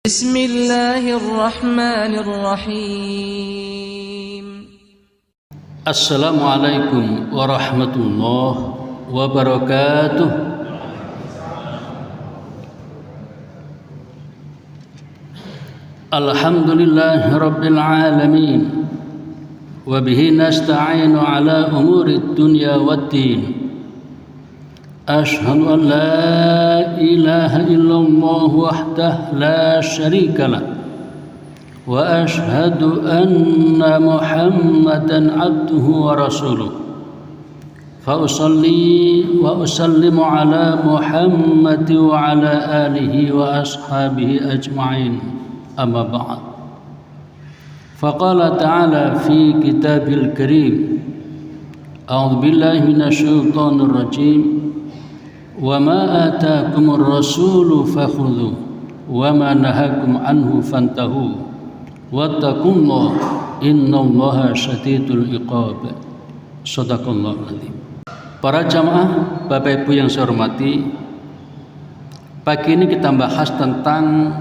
Bismillahirrahmanirrahim. Assalamualaikum warahmatullahi wabarakatuh. Alhamdulillahi rabbil alamin. Wa bihi nasta'inu ala umurid dunya waddin. Ashhadu an la ilaha illallah wahdahu la syarika lah. Wa ashhadu anna Muhammadan abduhu wa rasuluh. Fa usalli wa usallimu ala Muhammad wa ala alihi wa ashabihi ajma'in. Amma ba'd. Faqala ta'ala fi kitabil karim. A'udzu billahi minasyaitonir rajim. Wa ma ataakumur rasulu fakhudhu wa ma nahakum anhu fantahu wattaqullaha innallaha syadidul iqab. Shadaqallahul azim. Para jamaah, Bapak Ibu yang saya hormati, pagi ini kita bahas tentang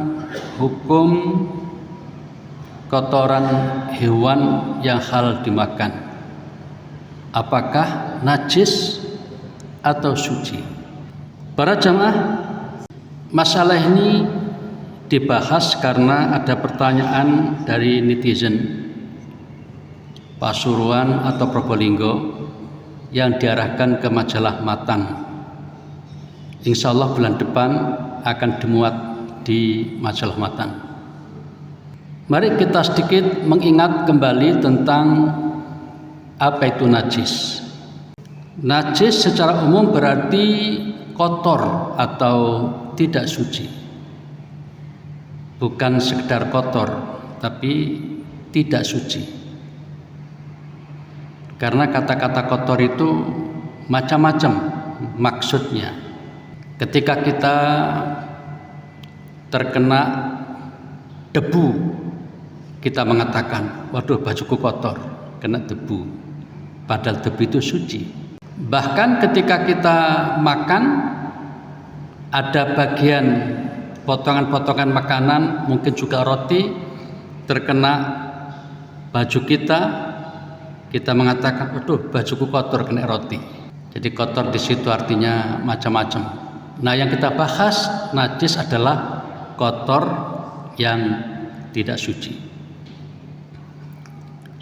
hukum kotoran hewan yang halal dimakan. Apakah najis atau suci? Para jamaah, masalah ini dibahas karena ada pertanyaan dari netizen Pasuruan atau Probolinggo yang diarahkan ke majalah Matang. Insya Allah bulan depan akan dimuat di majalah Matang. Mari kita sedikit mengingat kembali tentang apa itu najis. Najis secara umum berarti kotor atau tidak suci. Bukan sekedar kotor, tapi tidak suci. Karena kata-kata kotor itu macam-macam maksudnya. Ketika kita terkena debu, kita mengatakan, waduh bajuku kotor, kena debu. Padahal debu itu suci. Bahkan ketika kita makan, ada bagian potongan-potongan makanan, mungkin juga roti, terkena baju kita mengatakan, waduh bajuku kotor kena roti. Jadi kotor di situ artinya macam-macam. Nah, yang kita bahas najis adalah kotor yang tidak suci.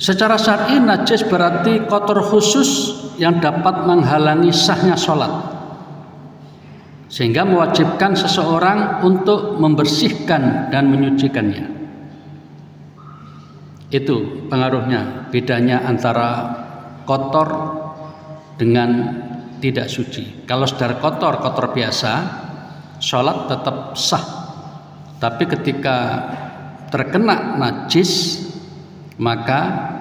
Secara syar'i najis berarti kotor khusus yang dapat menghalangi sahnya sholat, sehingga mewajibkan seseorang untuk membersihkan dan menyucikannya. Itu pengaruhnya, bedanya antara kotor dengan tidak suci. Kalau sekedar kotor biasa, sholat tetap sah. Tapi ketika terkena najis, maka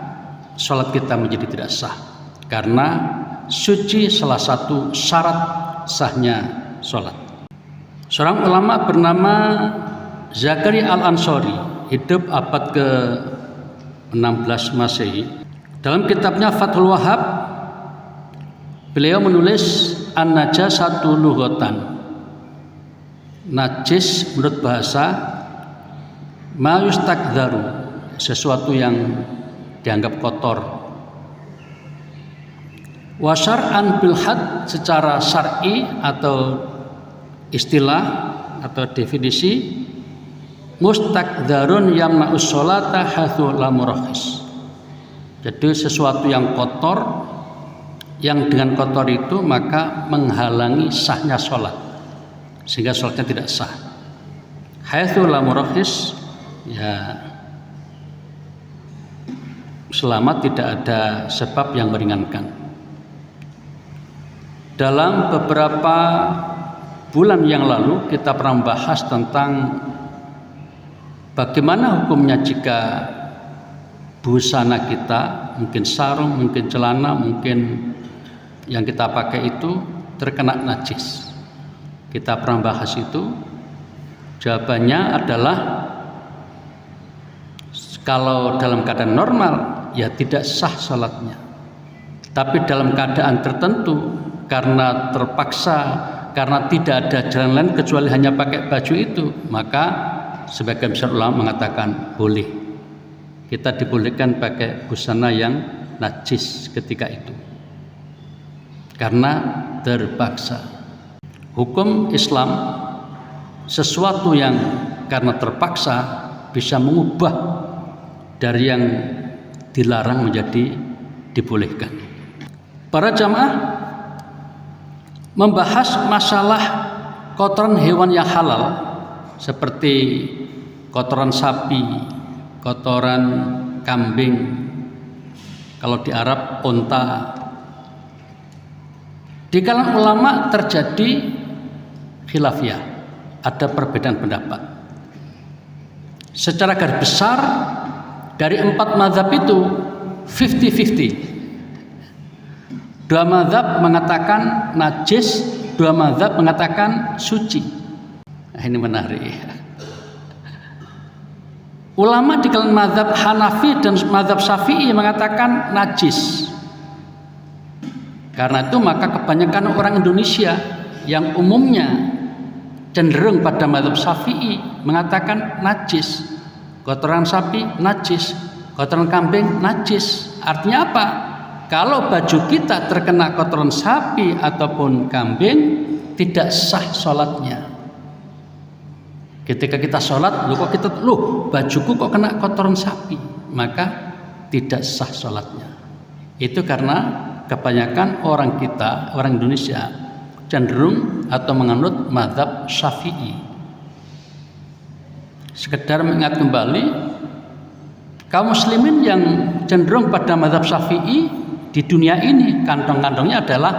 sholat kita menjadi tidak sah. Karena suci salah satu syarat sahnya sholat. Seorang ulama bernama Zakaria Al-Ansori, hidup abad ke-16 Masehi. Dalam kitabnya Fathul Wahhab, beliau menulis an-najasatu lughatan. Najis menurut bahasa ma yustakdzaru, sesuatu yang dianggap kotor. Wa syar'an bil had, secara syar'i atau istilah atau definisi, mustakdzarun yamna'us sholata hatsu la murakhis. Jadi sesuatu yang kotor, yang dengan kotor itu maka menghalangi sahnya sholat, sehingga sholatnya tidak sah. Hatsu la murakhis, ya selama tidak ada sebab yang meringankan. Dalam beberapa bulan yang lalu kita pernah membahas tentang bagaimana hukumnya jika busana kita, mungkin sarung, mungkin celana, mungkin yang kita pakai itu terkena najis. Kita pernah bahas itu. Jawabannya adalah kalau dalam keadaan normal ya tidak sah salatnya. Tapi dalam keadaan tertentu, karena terpaksa, karena tidak ada jalan lain kecuali hanya pakai baju itu, maka sebagian besar ulama mengatakan boleh. Kita dibolehkan pakai busana yang najis ketika itu. Karena terpaksa. Hukum Islam sesuatu yang karena terpaksa bisa mengubah dari yang dilarang menjadi dibolehkan. Para jamaah membahas masalah kotoran hewan yang halal seperti kotoran sapi, kotoran kambing, kalau di Arab unta. Di kalangan ulama terjadi khilafiyah, ada perbedaan pendapat. Secara garis besar dari 4 mazhab itu 50-50. 2 mazhab mengatakan najis, 2 mazhab mengatakan suci. Nah, ini menarik. Ulama di kalangan mazhab Hanafi dan mazhab Syafi'i mengatakan najis. Karena itu maka kebanyakan orang Indonesia yang umumnya cenderung pada mazhab Syafi'i mengatakan najis. Kotoran sapi najis, kotoran kambing najis. Artinya apa? Kalau baju kita terkena kotoran sapi ataupun kambing, tidak sah sholatnya. Ketika kita sholat, bajuku kok kena kotoran sapi, maka tidak sah sholatnya. Itu karena kebanyakan orang kita, orang Indonesia, cenderung atau menganut mazhab Syafi'i. Sekedar mengingat kembali, kaum muslimin yang cenderung pada mazhab Syafi'i di dunia ini kantong-kantongnya adalah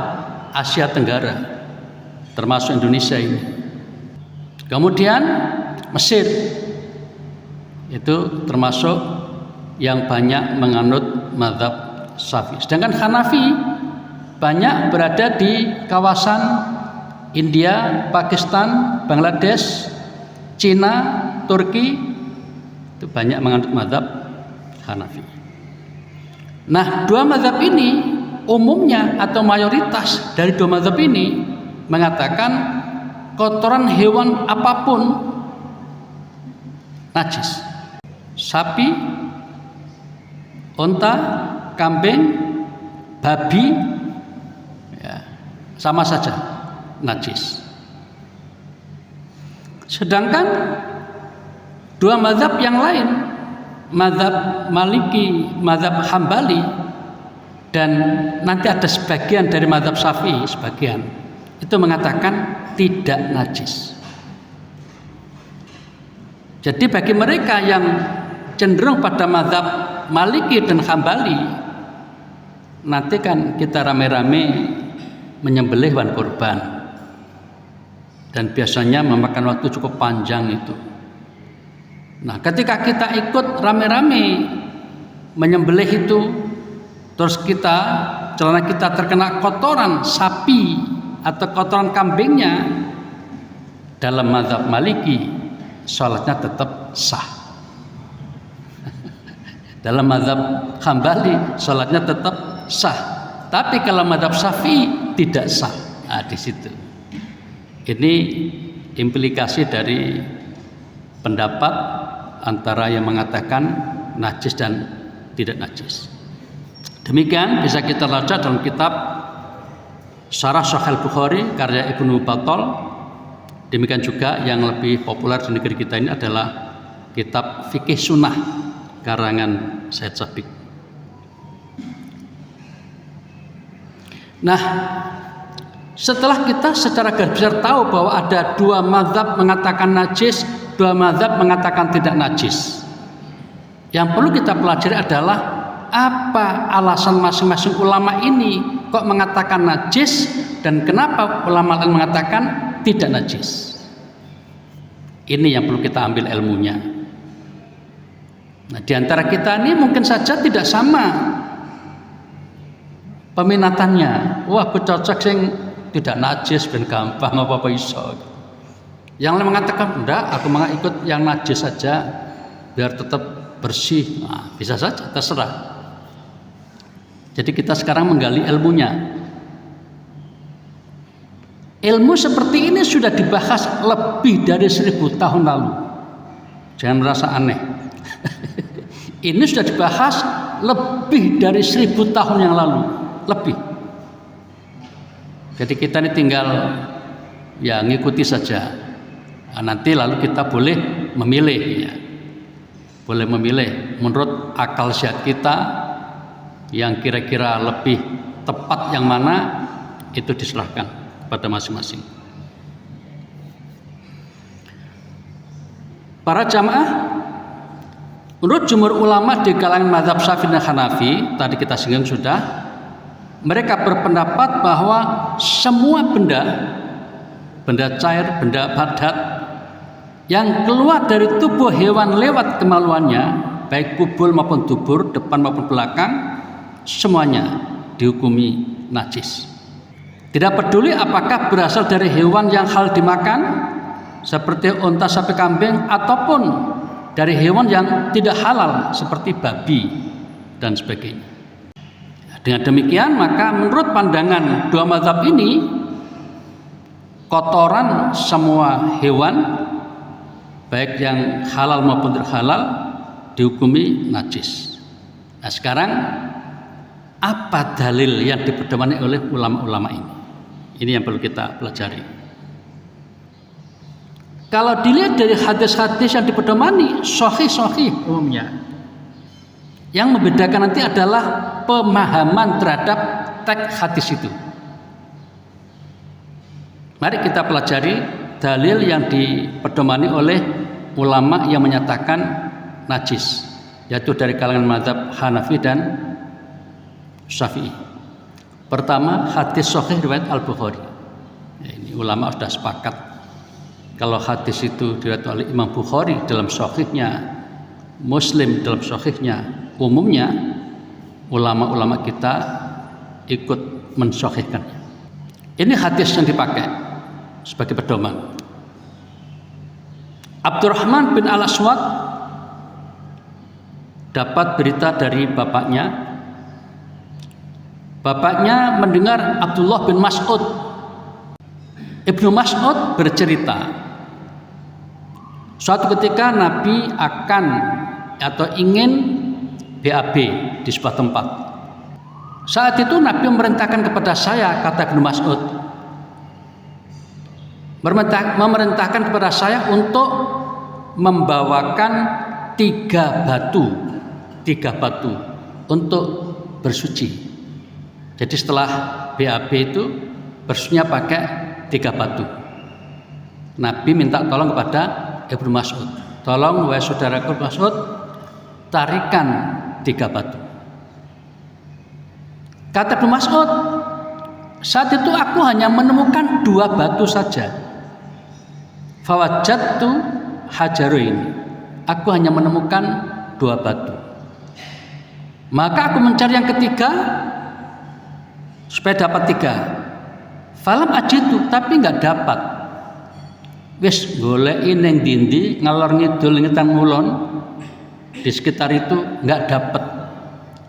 Asia Tenggara, termasuk Indonesia ini. Kemudian Mesir itu termasuk yang banyak menganut mazhab Syafi'i. Sedangkan Hanafi banyak berada di kawasan India, Pakistan, Bangladesh, Cina, Turki, itu banyak menganut mazhab Hanafi. Nah, 2 mazhab ini umumnya atau mayoritas dari 2 mazhab ini mengatakan kotoran hewan apapun najis. Sapi, unta, kambing, babi, ya, sama saja najis. Sedangkan 2 mazhab yang lain, mazhab Maliki, mazhab Hambali, dan nanti ada sebagian dari mazhab Syafi'i, sebagian itu mengatakan tidak najis. Jadi bagi mereka yang cenderung pada mazhab Maliki dan Hambali, nanti kan kita rame-rame menyembelih hewan kurban, dan biasanya memakan waktu cukup panjang itu. Nah, ketika kita ikut rame-rame menyembelih itu, terus celana kita terkena kotoran sapi atau kotoran kambingnya, dalam mazhab Maliki sholatnya tetap sah. Dalam mazhab Hambali sholatnya tetap sah. Tapi kalau mazhab Syafi'i tidak sah. Nah, di situ. Ini implikasi dari pendapat antara yang mengatakan najis dan tidak najis. Demikian bisa kita baca dalam kitab Syarah Sahih Bukhari karya Ibnu Battal. Demikian juga yang lebih populer di negeri kita ini adalah kitab Fikih Sunnah karangan Said Sabiq. Nah, setelah kita secara garis besar tahu bahwa ada 2 mazhab mengatakan najis, 2 mazhab mengatakan tidak najis, yang perlu kita pelajari adalah apa alasan masing-masing ulama ini kok mengatakan najis dan kenapa ulama lain mengatakan tidak najis. Ini yang perlu kita ambil ilmunya. Nah, di antara kita ini mungkin saja tidak sama peminatannya. Wah, aku cocok sing tidak najis ben gampang apa iso. Yang lain mengatakan enggak, aku mau ikut yang najis saja biar tetap bersih. Nah, bisa saja, terserah. Jadi kita sekarang menggali ilmunya. Ilmu seperti ini sudah dibahas lebih dari 1000 tahun lalu. Jangan merasa aneh. Ini sudah dibahas lebih dari 1000 tahun yang lalu, lebih. Jadi kita ini tinggal ya ngikuti saja. Nah, nanti lalu kita boleh memilih ya. Boleh memilih menurut akal sehat kita yang kira-kira lebih tepat yang mana, itu diserahkan pada masing-masing. Para jamaah, menurut jumhur ulama di kalangan mazhab Syafi'i dan Hanafi, tadi kita singgung sudah, mereka berpendapat bahwa semua benda cair, benda padat yang keluar dari tubuh hewan lewat kemaluannya, baik kubul maupun dubur, depan maupun belakang, semuanya dihukumi najis. Tidak peduli apakah berasal dari hewan yang halal dimakan seperti unta, sapi, kambing, ataupun dari hewan yang tidak halal seperti babi dan sebagainya. Dengan demikian maka menurut pandangan dua mazhab ini, kotoran semua hewan baik yang halal maupun tidak halal dihukumi najis. Nah, sekarang apa dalil yang dipedomani oleh ulama-ulama ini? Ini yang perlu kita pelajari. Kalau dilihat dari hadis-hadis yang dipedomani, sahih umumnya. Yang membedakan nanti adalah pemahaman terhadap teks hadis itu. Mari kita pelajari dalil yang dipedomani oleh ulama yang menyatakan najis, yaitu dari kalangan mazhab Hanafi dan Syafi'i. Pertama, hadis sahih riwayat Al-Bukhari. Ya, ini ulama sudah sepakat kalau hadis itu diriwayatkan oleh Imam Bukhari dalam sahihnya, Muslim dalam sahihnya, umumnya ulama-ulama kita ikut mensahihkannya. Ini hadis yang dipakai sebagai pedoman. Abdurrahman bin Al-Aswad dapat berita dari bapaknya. Bapaknya mendengar Abdullah bin Mas'ud. Ibnu Mas'ud bercerita, suatu ketika Nabi akan atau ingin BAB di sebuah tempat. Saat itu Nabi memerintahkan kepada saya, kata Ibnu Mas'ud, memerintahkan kepada saya untuk membawakan 3 batu untuk bersuci. Jadi setelah BAB itu bersucinya pakai 3 batu. Nabi minta tolong kepada Ibnu Mas'ud, tolong wahai saudaraku Mas'ud, tarikan 3 batu. Kata Ibnu Mas'ud, saat itu aku hanya menemukan 2 batu saja. Fawajadtu hajaruin, aku hanya menemukan 2 batu. Maka aku mencari yang ketiga supaya dapat 3. Falam ajitu, tapi nggak dapat. Wis goleki ning dindi ngalor ngidul ngetan ngulon di sekitar itu nggak dapat.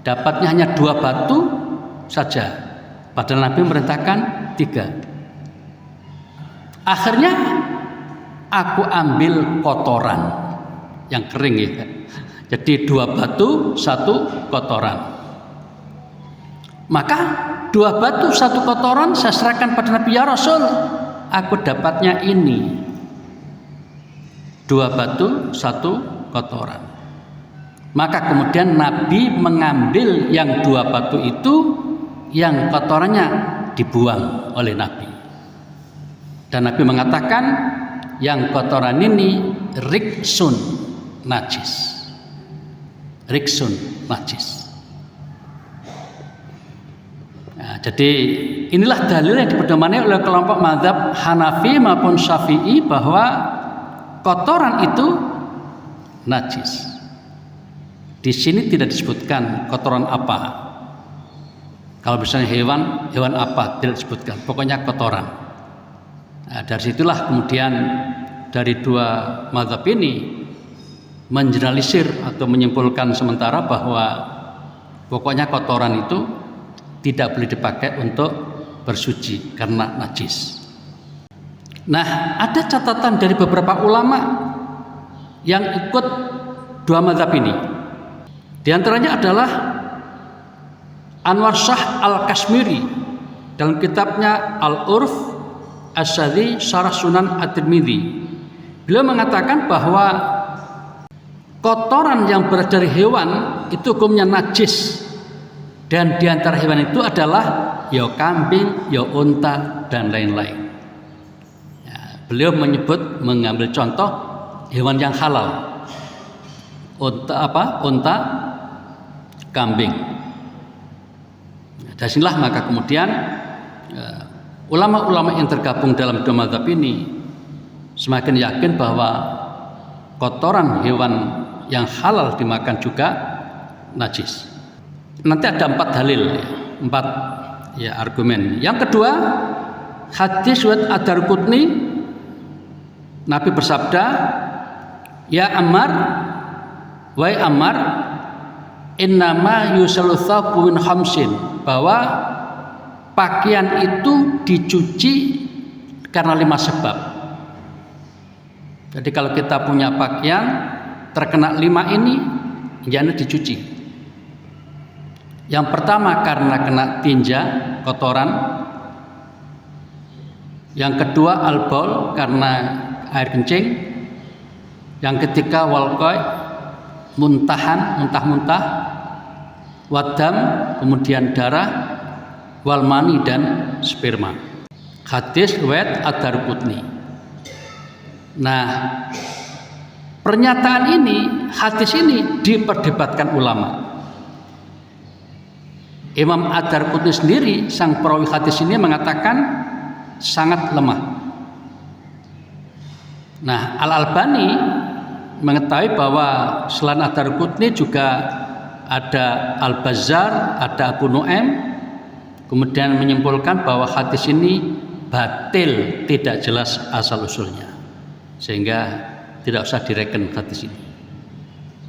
Dapatnya hanya 2 batu saja. Padahal Nabi memerintahkan 3. Akhirnya aku ambil kotoran yang kering ya. Jadi 2 batu, 1 kotoran. Maka 2 batu 1 kotoran saya serahkan pada Nabi, ya Rasul, aku dapatnya ini. 2 batu 1 kotoran. Maka kemudian Nabi mengambil yang 2 batu itu, yang kotorannya dibuang oleh Nabi. Dan Nabi mengatakan yang kotoran ini riksun, najis. Riksun, najis. Nah, jadi inilah dalil yang dipedomani oleh kelompok mazhab Hanafi maupun Syafi'i bahwa kotoran itu najis. Di sini tidak disebutkan kotoran apa. Kalau misalnya hewan apa tidak disebutkan. Pokoknya kotoran. Nah, dari situlah kemudian dari 2 mazhab ini mengeneralisir atau menyimpulkan sementara bahwa pokoknya kotoran itu tidak boleh dipakai untuk bersuci karena najis. Nah, ada catatan dari beberapa ulama yang ikut dua mazhab ini. Di antaranya adalah Anwar Shah Al-Kashmiri dalam kitabnya Al-Urf Asyadhi Syarah Sunan At-Tirmidzi. Beliau mengatakan bahwa kotoran yang berasal dari hewan itu hukumnya najis, dan di antara hewan itu adalah ya kambing, ya unta, dan lain-lain. Ya, beliau mengambil contoh hewan yang halal. Unta, kambing. Dari sinilah maka kemudian ulama-ulama yang tergabung dalam dua mazhab ini semakin yakin bahwa kotoran hewan yang halal dimakan juga najis. Nanti ada 4 dalil, 4 argumen. Yang kedua, hadis riwayat Ad-Darqutni, Nabi bersabda, "Ya Ammar, wahai Ammar, innama yusallu tsabu min khamsin," bahwa pakaian itu dicuci karena 5 sebab. Jadi kalau kita punya pakaian terkena 5 ini, jangan dicuci. Yang pertama karena kena tinja, kotoran. Yang kedua al-baul, karena air kencing. Yang ketiga walqai, muntah-muntah. Wadam, kemudian darah. Walmani, dan sperma. Hadis riwayat Ad-Darqutni. Nah, pernyataan ini, hadis ini diperdebatkan ulama. Imam Ad-Darqutni sendiri, sang perawi hadis ini, mengatakan sangat lemah. Nah, Al-Albani mengetahui bahwa selain Ad-Darqutni juga ada Al-Bazzar, ada Abu Nu'aim, kemudian menyimpulkan bahwa hadis ini batil, tidak jelas asal-usulnya, sehingga tidak usah direken hadis ini.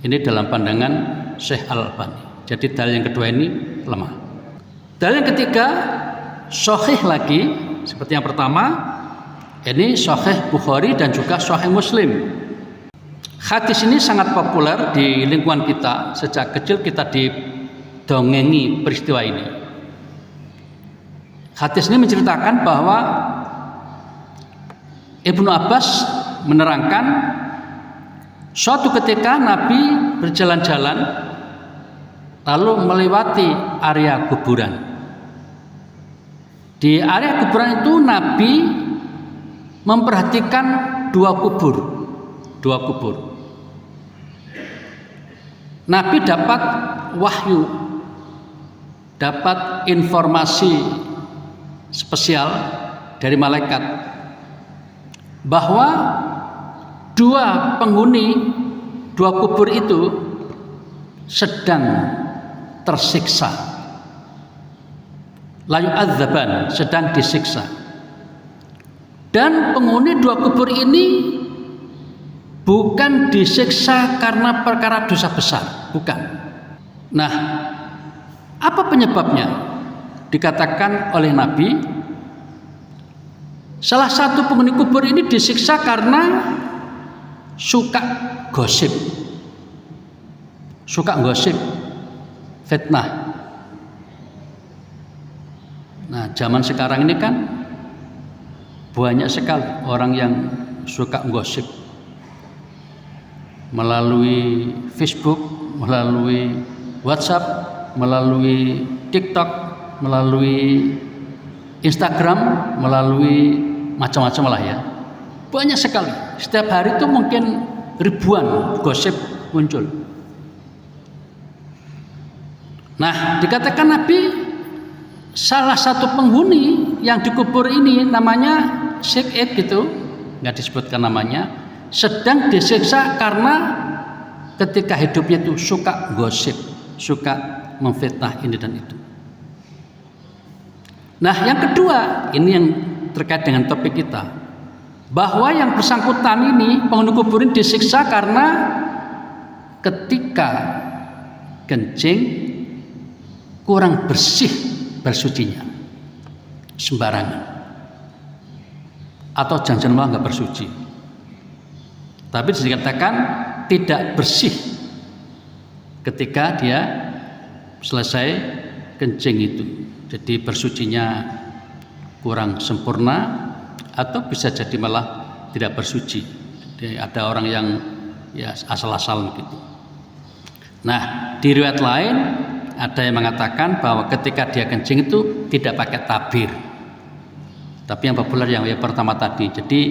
Ini dalam pandangan Syekh Al-Albani. Jadi dalil yang kedua ini lemah. Dalil yang ketiga sahih lagi, seperti yang pertama, ini sahih Bukhari dan juga sahih Muslim. Hadis ini sangat populer di lingkungan kita. Sejak kecil kita didongengi peristiwa ini. Hadis ini menceritakan bahwa Ibnu Abbas menerangkan, suatu ketika Nabi berjalan-jalan lalu melewati area kuburan. Di area kuburan itu Nabi memperhatikan dua kubur. Nabi dapat wahyu, dapat informasi spesial dari malaikat bahwa dua penghuni dua kubur itu sedang tersiksa, layu adzaban, sedang disiksa. Dan penghuni dua kubur ini bukan disiksa karena perkara dosa besar, bukan. Nah, apa penyebabnya? Dikatakan oleh Nabi, salah satu penghuni kubur ini disiksa karena suka gosip, fitnah. Nah, zaman sekarang ini kan banyak sekali orang yang suka gosip melalui Facebook, melalui WhatsApp, melalui TikTok, melalui Instagram, melalui macam-macam lah ya. Banyak sekali. Setiap hari itu mungkin ribuan gosip muncul. Nah, dikatakan Nabi, salah satu penghuni yang dikubur ini namanya Syekh Ed gitu, nggak disebutkan namanya, sedang disiksa karena ketika hidupnya itu suka gosip, suka memfitnah ini dan itu. Nah, yang kedua, ini yang terkait dengan topik kita, bahwa yang bersangkutan ini, penghuni kubur ini disiksa karena ketika kencing kurang bersih bersucinya, sembarangan, atau jangan malah nggak bersuci. Tapi dikatakan tidak bersih ketika dia selesai kencing itu. Jadi bersucinya kurang sempurna atau bisa jadi malah tidak bersuci. Jadi ada orang yang ya asal-asal gitu. Nah, di riwayat lain ada yang mengatakan bahwa ketika dia kencing itu tidak pakai tabir. Tapi yang populer yang pertama tadi. Jadi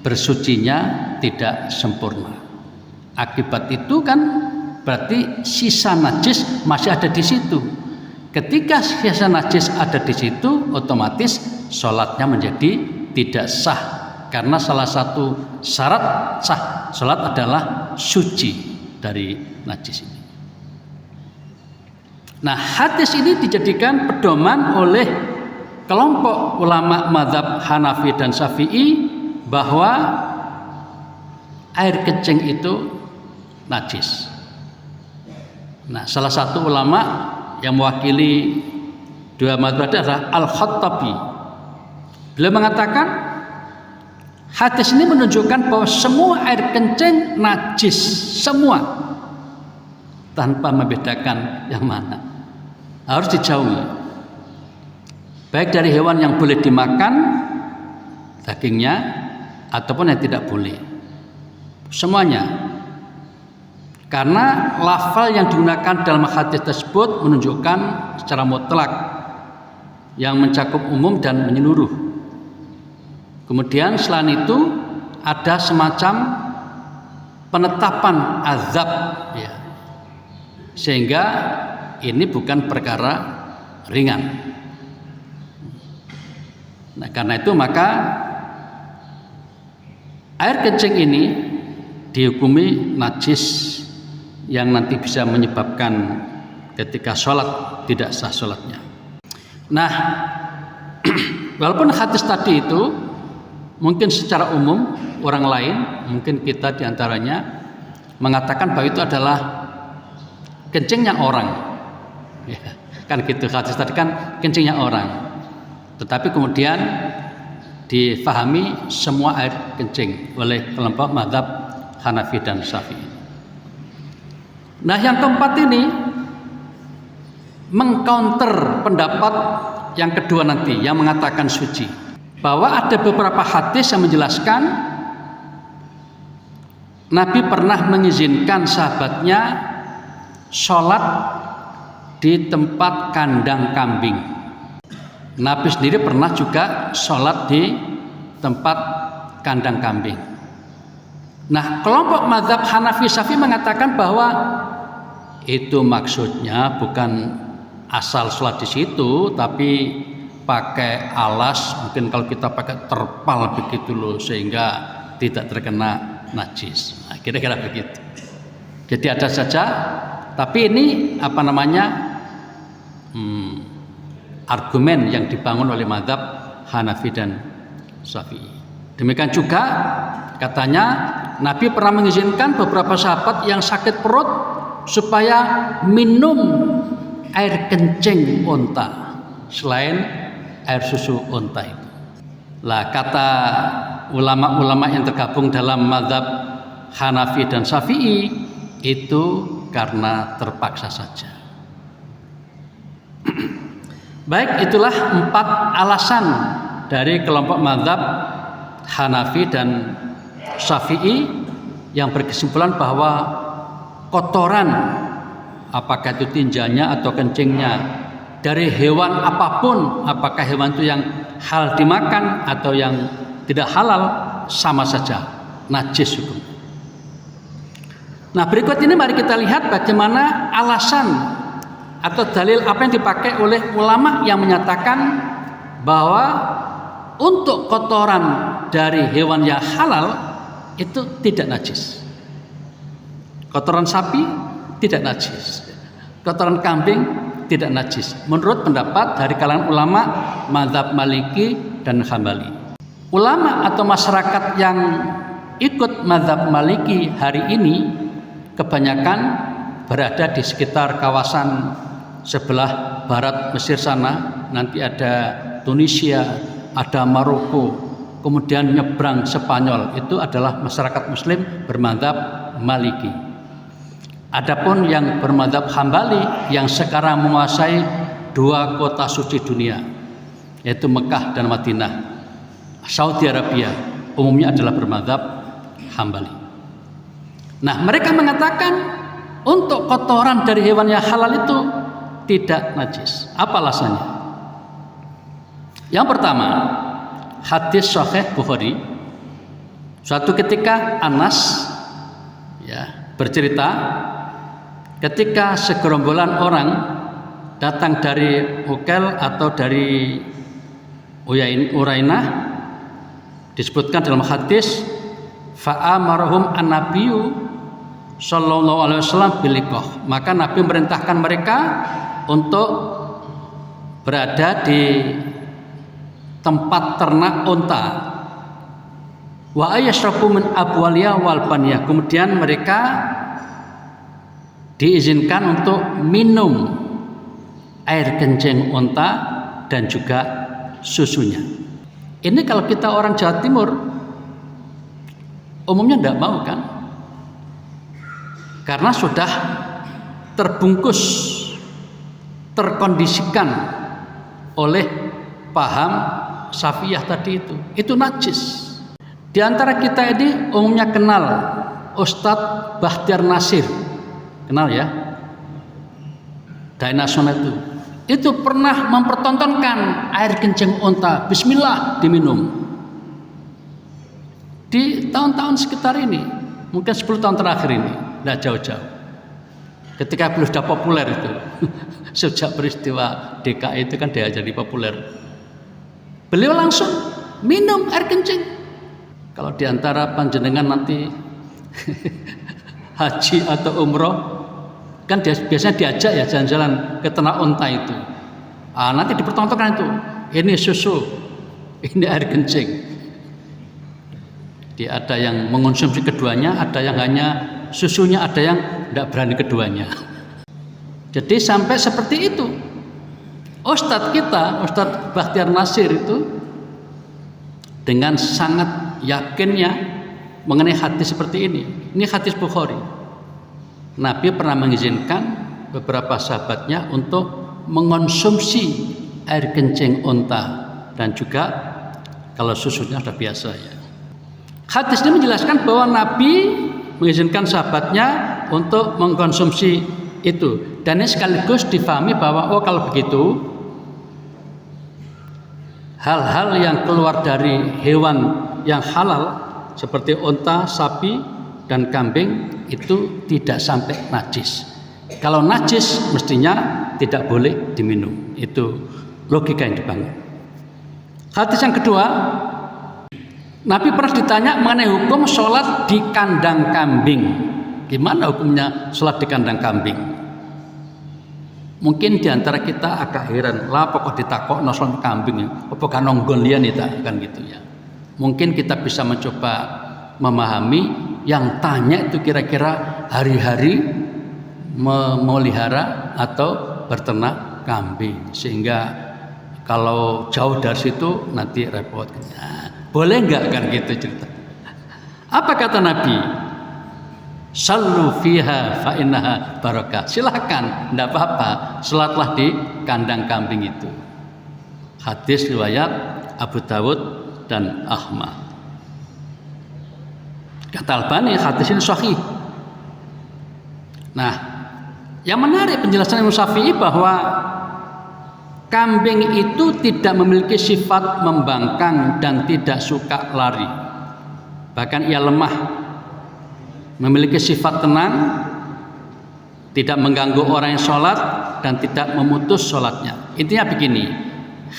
bersucinya tidak sempurna. Akibat itu kan berarti sisa najis masih ada di situ. Ketika sisa najis ada di situ, otomatis sholatnya menjadi tidak sah. Karena salah satu syarat sah sholat adalah suci dari najis ini. Nah, hadis ini dijadikan pedoman oleh kelompok ulama mazhab Hanafi dan Syafi'i bahwa air kencing itu najis. Nah, salah satu ulama yang mewakili dua mazhab adalah Al-Khattabi. Beliau mengatakan hadis ini menunjukkan bahwa semua air kencing najis, semua, tanpa membedakan yang mana, harus dijauhi, baik dari hewan yang boleh dimakan dagingnya ataupun yang tidak boleh, semuanya. Karena lafal yang digunakan dalam hadis tersebut menunjukkan secara mutlak yang mencakup umum dan menyeluruh. Kemudian selain itu ada semacam penetapan azab, ya, sehingga ini bukan perkara ringan. Nah, karena itu maka air kencing ini dihukumi najis yang nanti bisa menyebabkan ketika sholat tidak sah sholatnya. Nah, walaupun hadis tadi itu mungkin secara umum orang lain, mungkin kita diantaranya mengatakan bahwa itu adalah kencingnya orang, ya, kan gitu. Hadis tadi kan kencingnya orang, tetapi kemudian difahami semua air kencing oleh kelompok mazhab Hanafi dan Syafi'i. Nah, yang keempat ini mengcounter pendapat yang kedua nanti yang mengatakan suci, bahwa ada beberapa hadis yang menjelaskan Nabi pernah mengizinkan sahabatnya sholat di tempat kandang kambing. Nabi sendiri pernah juga sholat di tempat kandang kambing. Nah, kelompok mazhab Hanafi Syafi'i mengatakan bahwa itu maksudnya bukan asal sholat di situ, tapi pakai alas, mungkin kalau kita pakai terpal begitu loh, sehingga tidak terkena najis. Nah, kira-kira begitu. Jadi ada saja, tapi ini apa namanya argumen yang dibangun oleh mazhab Hanafi dan Syafi'i. Demikian juga katanya Nabi pernah mengizinkan beberapa sahabat yang sakit perut supaya minum air kencing unta selain air susu unta itu. Lah, kata ulama-ulama yang tergabung dalam mazhab Hanafi dan Syafi'i itu karena terpaksa saja. Baik, itulah 4 alasan dari kelompok mazhab Hanafi dan Syafi'i yang berkesimpulan bahwa kotoran, apakah itu tinjanya atau kencingnya, dari hewan apapun, apakah hewan itu yang halal dimakan atau yang tidak halal, sama saja najis hukum. Nah, berikut ini mari kita lihat bagaimana alasan atau dalil apa yang dipakai oleh ulama yang menyatakan bahwa untuk kotoran dari hewan yang halal itu tidak najis. Kotoran sapi tidak najis, kotoran kambing tidak najis, menurut pendapat dari kalangan ulama mazhab Maliki dan Hambali. Ulama atau masyarakat yang ikut mazhab Maliki hari ini kebanyakan berada di sekitar kawasan sebelah barat Mesir sana. Nanti ada Tunisia, ada Maroko, kemudian nyebrang Spanyol. Itu adalah masyarakat Muslim bermadzhab Maliki. Adapun yang bermadzhab Hambali yang sekarang menguasai 2 kota suci dunia, yaitu Mekah dan Madinah, Saudi Arabia, umumnya adalah bermadzhab Hambali. Nah, mereka mengatakan untuk kotoran dari hewan yang halal itu tidak najis. Apa alasannya? Yang pertama, hadis Sahih Bukhari. Suatu ketika Anas bercerita, ketika segerombolan orang datang dari Ukel atau dari Urainah, disebutkan dalam hadis, fa'amarahum an-nabiyyu sallallahu alaihi wasallam biliqah. Maka Nabi merintahkan mereka untuk berada di tempat ternak unta. Wa ayashrabu min abwaliya wal baniyah. Kemudian mereka diizinkan untuk minum air kencing unta dan juga susunya. Ini kalau kita orang Jawa Timur umumnya tidak mau kan? Karena sudah terbungkus, terkondisikan oleh paham Syafi'iyah tadi itu najis. Di antara kita ini umumnya kenal Ustadz Bahtiar Nasir, kenal ya, dai nasional itu pernah mempertontonkan air kencing unta, bismillah diminum. Di tahun-tahun sekitar ini, mungkin 10 tahun terakhir ini, tidak jauh-jauh, ketika beliau sudah populer itu, sejak peristiwa DKI itu kan dia jadi populer, beliau langsung minum air kencing. Kalau diantara panjenengan nanti haji atau umroh, kan biasanya diajak ya jalan-jalan ke ternak unta itu. Nanti dipertontonkan itu, ini susu, ini air kencing. Dia ada yang mengonsumsi keduanya, ada yang hanya susunya, ada yang tidak berani keduanya. Jadi sampai seperti itu. Ustadz kita, Ustadz Bahtiar Nasir itu dengan sangat yakinnya mengenai hadis seperti ini. Ini hadis Bukhari. Nabi pernah mengizinkan beberapa sahabatnya untuk mengonsumsi air kencing unta dan juga kalau susunya sudah biasa ya. Hadis ini menjelaskan bahwa Nabi mengizinkan sahabatnya untuk mengkonsumsi itu, dan ini sekaligus difahami bahwa kalau begitu hal-hal yang keluar dari hewan yang halal seperti unta, sapi, dan kambing itu tidak sampai najis. Kalau najis mestinya tidak boleh diminum. Itu logika yang dibangun. Hadis yang kedua, Nabi pernah ditanya mengenai hukum sholat di kandang kambing. Gimana hukumnya sholat di kandang kambing? Mungkin diantara kita agak heran, lah pokok ditakok sholat kambing, apakah nonggon lian itu kan gitu ya. Mungkin kita bisa mencoba memahami yang tanya itu kira-kira hari-hari memelihara atau berternak kambing, sehingga kalau jauh dari situ nanti repot. Nah, boleh nggak kan gitu cerita? Apa kata Nabi? Sallu fiha fa innaha barakah. Silakan, tidak apa-apa, salatlah di kandang kambing itu. Hadis riwayat Abu Dawud dan Ahmad. Kata Albani, hadis ini sahih. Nah, yang menarik penjelasan Imam Syafi'i bahwa kambing itu tidak memiliki sifat membangkang dan tidak suka lari. Bahkan ia lemah, memiliki sifat tenang, tidak mengganggu orang yang sholat dan tidak memutus sholatnya. Intinya begini,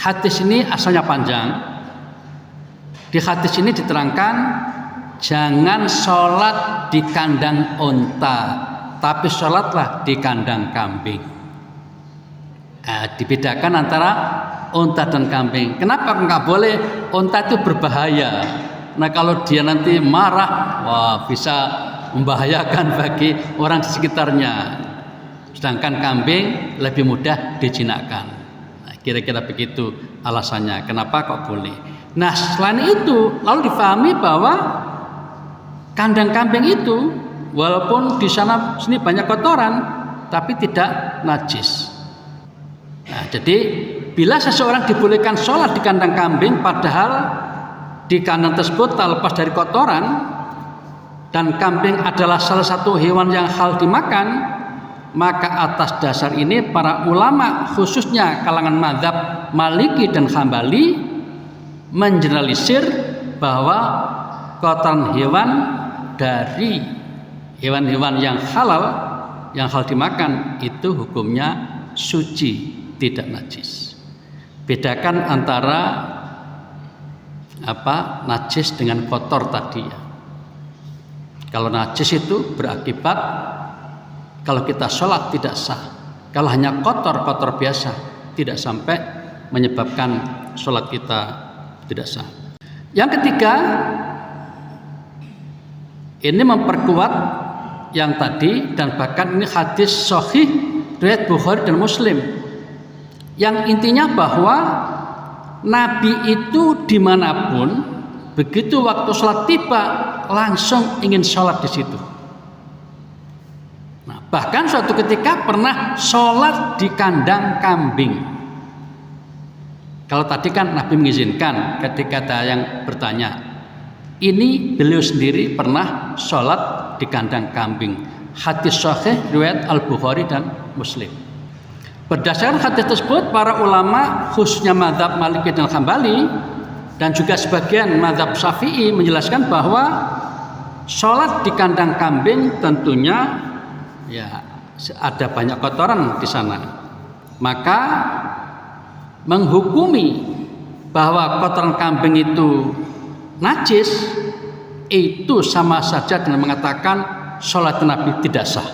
hadis ini asalnya panjang. Di hadis ini diterangkan jangan sholat di kandang unta, tapi sholatlah di kandang kambing. Dibedakan antara unta dan kambing. Kenapa nggak boleh? Unta itu berbahaya. Nah kalau dia nanti marah, wah bisa membahayakan bagi orang di sekitarnya. Sedangkan kambing lebih mudah dijinakkan. Nah, kira-kira begitu alasannya. Kenapa kok boleh? Nah selain itu lalu difahami bahwa kandang kambing itu walaupun di sana sini banyak kotoran tapi tidak najis. Nah, jadi bila seseorang dibolehkan sholat di kandang kambing padahal di kandang tersebut tak lepas dari kotoran dan kambing adalah salah satu hewan yang halal dimakan, maka atas dasar ini para ulama khususnya kalangan mazhab Maliki dan Hambali mengeneralisir bahwa kotoran hewan dari hewan-hewan yang halal dimakan itu hukumnya suci, tidak najis. Bedakan antara najis dengan kotor tadi ya. Kalau najis itu berakibat kalau kita sholat tidak sah. Kalau hanya kotor biasa tidak sampai menyebabkan sholat kita tidak sah. Yang ketiga, ini memperkuat yang tadi dan bahkan ini hadis sahih riwayat Bukhari dan Muslim yang intinya bahwa Nabi itu dimanapun begitu waktu sholat tiba langsung ingin sholat di situ. Nah, bahkan suatu ketika pernah sholat di kandang kambing. Kalau tadi kan Nabi mengizinkan, ketika ada yang bertanya, ini beliau sendiri pernah sholat di kandang kambing. Hadis sahih riwayat Al-Bukhari dan Muslim. Berdasarkan hadis tersebut, para ulama khususnya mazhab Maliki dan Hambali dan juga sebagian mazhab Syafi'i menjelaskan bahwa sholat di kandang kambing tentunya ya ada banyak kotoran di sana. Maka menghukumi bahwa kotoran kambing itu najis itu sama saja dengan mengatakan sholat Nabi tidak sah.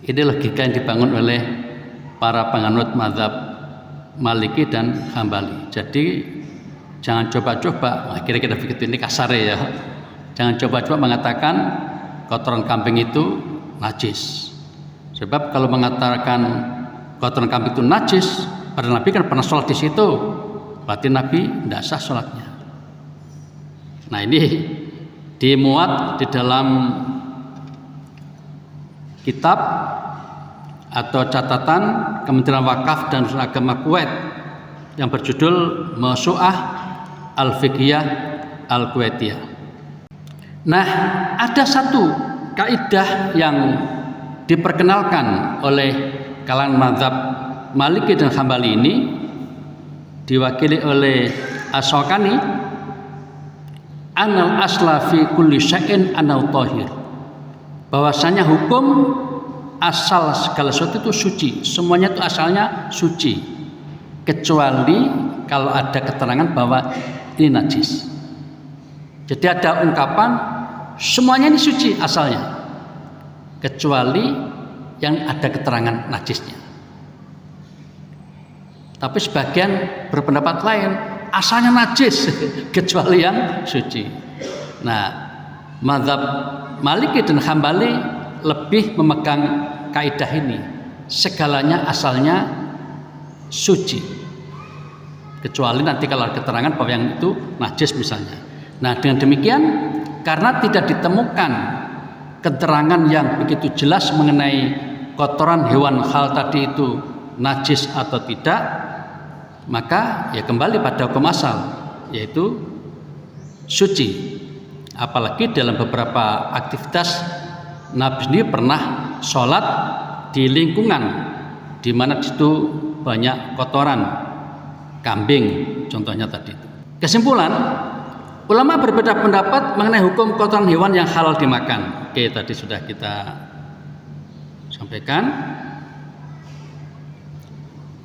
Ini logika yang dibangun oleh para penganut mazhab Maliki dan Hambali. Jadi jangan coba-coba, kira-kira begitu, ini kasar ya. Jangan coba-coba mengatakan kotoran kambing itu najis. Sebab kalau mengatakan kotoran kambing itu najis, pada Nabi kan pernah sholat di situ, berarti Nabi tidak sah sholatnya. Nah ini dimuat di dalam kitab atau catatan Kementerian Wakaf dan Urusan Agama Kuwait yang berjudul Mausu'ah Al-Fiqhiyah Al-Kuwaitiyah. Nah, ada satu kaidah yang diperkenalkan oleh kalangan mazhab Maliki dan Hambali ini diwakili oleh As-Syaukani, anal asla fi kulli syai'in anau tahir. Bahwasanya hukum asal segala sesuatu itu suci, semuanya itu asalnya suci, kecuali kalau ada keterangan bahwa ini najis. Jadi ada ungkapan semuanya ini suci asalnya, kecuali yang ada keterangan najisnya. Tapi sebagian berpendapat lain asalnya najis kecuali yang suci. Nah, mazhab Maliki dan Hambali lebih memegang kaidah ini, segalanya asalnya suci, kecuali nanti kalau ada keterangan bahwa yang itu najis misalnya. Nah, dengan demikian karena tidak ditemukan keterangan yang begitu jelas mengenai kotoran hewan hal tadi itu najis atau tidak, maka ya kembali pada hukum asal, yaitu suci. Apalagi dalam beberapa aktivitas Nabi sendiri pernah sholat di lingkungan di mana itu banyak kotoran kambing, contohnya tadi. Kesimpulan, ulama berbeda pendapat mengenai hukum kotoran hewan yang halal dimakan. Oke, tadi sudah kita sampaikan.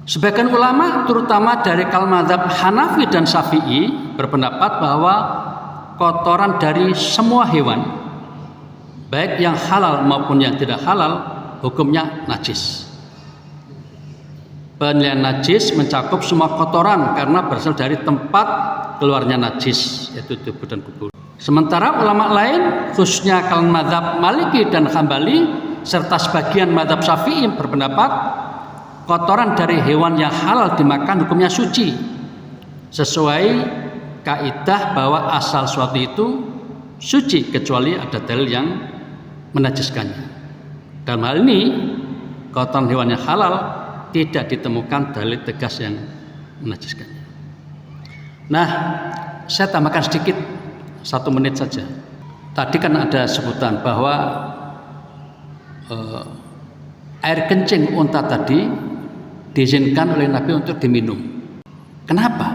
Sebagian ulama, terutama dari kalangan mazhab Hanafi dan Syafi'i, berpendapat bahwa kotoran dari semua hewan, baik yang halal maupun yang tidak halal, hukumnya najis. Penilaian najis mencakup semua kotoran karena berasal dari tempat keluarnya najis, yaitu tubuh dan kubur. Sementara ulama lain, khususnya kalangan mazhab Maliki dan Hambali serta sebagian mazhab Syafi'i berpendapat kotoran dari hewan yang halal dimakan hukumnya suci, sesuai kaidah bahwa asal suatu itu suci kecuali ada dalil yang menajiskannya. Dalam hal ini kotoran hewan yang halal tidak ditemukan dalil tegas yang menajiskannya. Nah, saya tambahkan sedikit 1 menit saja. Tadi kan ada sebutan bahwa air kencing unta tadi diizinkan oleh Nabi untuk diminum. Kenapa?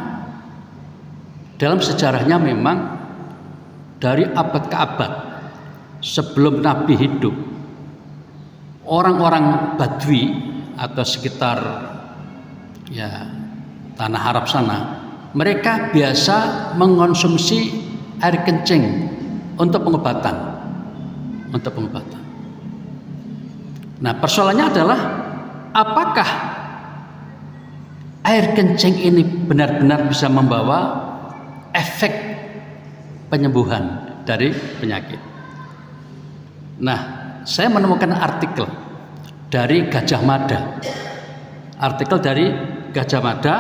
Dalam sejarahnya memang dari abad ke abad sebelum Nabi hidup, orang-orang Badui atau sekitar tanah Arab sana, mereka biasa mengonsumsi air kencing untuk pengobatan. Nah, persoalannya adalah apakah air kencing ini benar-benar bisa membawa efek penyembuhan dari penyakit? Nah, saya menemukan artikel dari Gajah Mada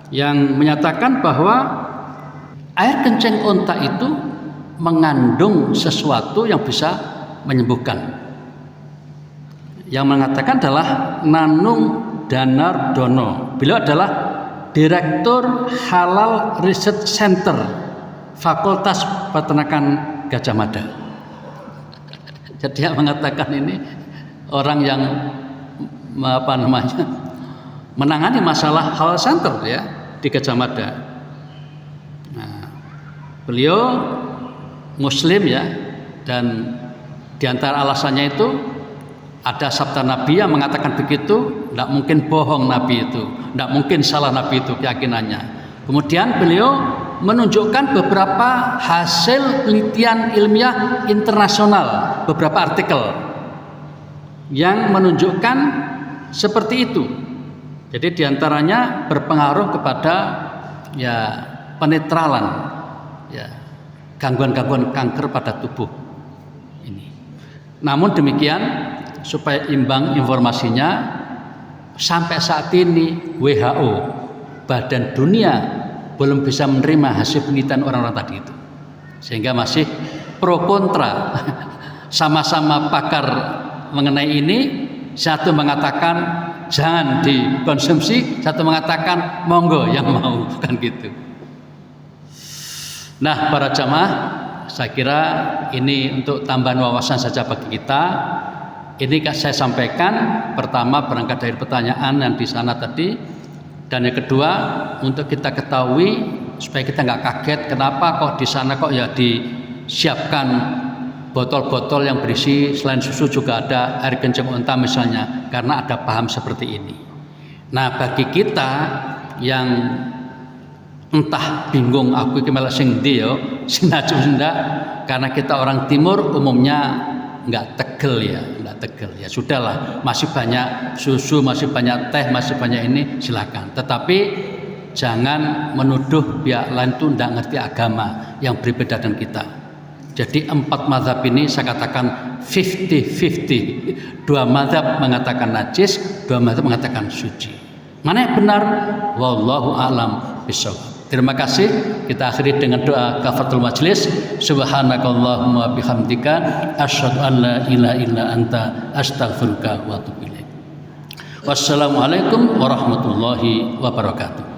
yang menyatakan bahwa air kencing unta itu mengandung sesuatu yang bisa menyembuhkan. Yang mengatakan adalah Nanung Danardono. Beliau adalah Direktur Halal Research Center Fakultas Peternakan Gajah Mada. Jadi yang mengatakan ini orang yang menangani masalah halal center ya di Gajah Mada. Nah, beliau Muslim ya, dan diantara alasannya itu ada sabda Nabi yang mengatakan begitu. Tidak mungkin bohong Nabi itu, tidak mungkin salah Nabi itu keyakinannya. Kemudian beliau menunjukkan beberapa hasil penelitian ilmiah internasional, beberapa artikel yang menunjukkan seperti itu. Jadi diantaranya berpengaruh kepada penetralan gangguan-gangguan kanker pada tubuh ini. Namun demikian, supaya imbang informasinya, sampai saat ini WHO, Badan Dunia, belum bisa menerima hasil penelitian orang-orang tadi itu, sehingga masih pro kontra. Sama-sama pakar mengenai ini, satu mengatakan jangan dikonsumsi, satu mengatakan monggo yang mau, kan gitu. Nah, para jamaah, saya kira ini untuk tambahan wawasan saja bagi kita. Ini saya sampaikan pertama berangkat dari pertanyaan yang di sana tadi, dan yang kedua untuk kita ketahui supaya kita nggak kaget kenapa kok di sana kok ya disiapkan botol-botol yang berisi selain susu juga ada air kencing unta misalnya, karena ada paham seperti ini. Nah, bagi kita yang entah bingung aku iki malah sing ndi yo, sing ndak, karena kita orang timur umumnya nggak tegel ya. Sudahlah, masih banyak susu, masih banyak teh, masih banyak ini, silakan. Tetapi jangan menuduh pihak lain itu tidak ngerti agama yang berbeda dengan kita. Jadi 4 mazhab ini saya katakan 50-50. 2 mazhab mengatakan najis, 2 mazhab mengatakan suci. Mana yang benar? Wallahu a'lam bishawab. Terima kasih. Kita akhiri dengan doa kafaratul majlis. Subhanakallahumma bihamdika asyhadu an la ilaha illa anta astaghfiruka wa atubu ilaik. Wassalamualaikum warahmatullahi wabarakatuh.